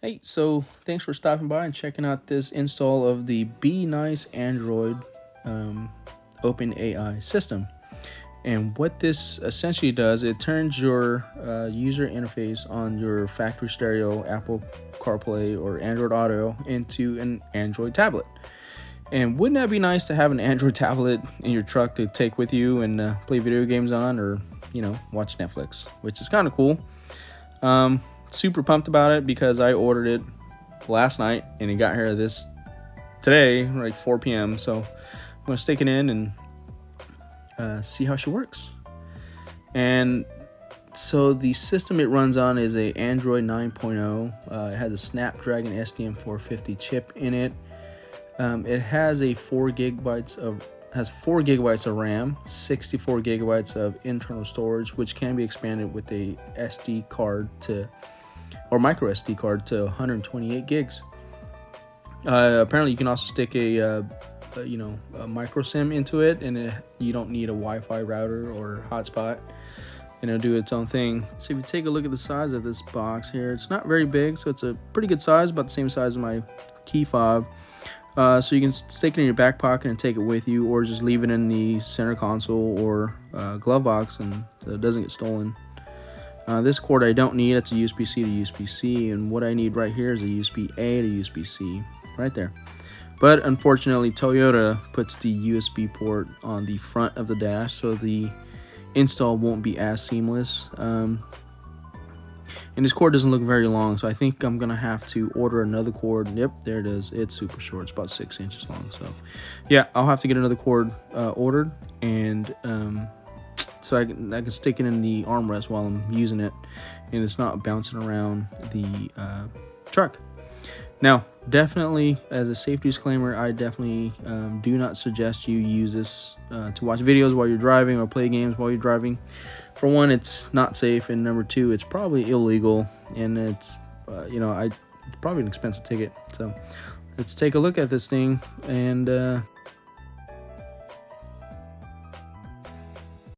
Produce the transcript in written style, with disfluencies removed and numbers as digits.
Hey, so thanks for stopping by and checking out this install of the Binize Android Open AI system. And what this essentially does, it turns your user interface on your factory stereo, Apple CarPlay, or Android Auto into an Android tablet. And wouldn't that be nice to have an Android tablet in your truck to take with you and play video games on, or watch Netflix, which is kind of cool. Super pumped about it because I ordered it last night and it got here today, like 4 p.m. So I'm gonna stick it in and see how she works. And so the system it runs on is a Android 9.0. It has a Snapdragon SDM450 chip in it. It has 4 gigabytes of RAM, 64 gigabytes of internal storage, which can be expanded with a SD card or micro SD card to 128 gigs. Apparently, you can also stick a micro SIM into it, and you don't need a Wi-Fi router or hotspot, and it'll do its own thing. So if you take a look at the size of this box here, it's not very big, so it's a pretty good size, about the same size as my key fob. So you can stick it in your back pocket and take it with you, or just leave it in the center console or glove box, and so it doesn't get stolen. This cord I don't need. It's a USB-C to USB-C, and what I need right here is a USB-A to USB-C right there. But unfortunately, Toyota puts the USB port on the front of the dash, so the install won't be as seamless. And this cord doesn't look very long, so I think I'm gonna have to order another cord. Yep, there it is. It's super short. It's about 6 inches long. So yeah, I'll have to get another cord ordered, and so I can stick it in the armrest while I'm using it, and it's not bouncing around the truck. Now, definitely, as a safety disclaimer, I definitely do not suggest you use this to watch videos while you're driving or play games while you're driving. For one, it's not safe, and number two, it's probably illegal, and it's it's probably an expensive ticket. So let's take a look at this thing and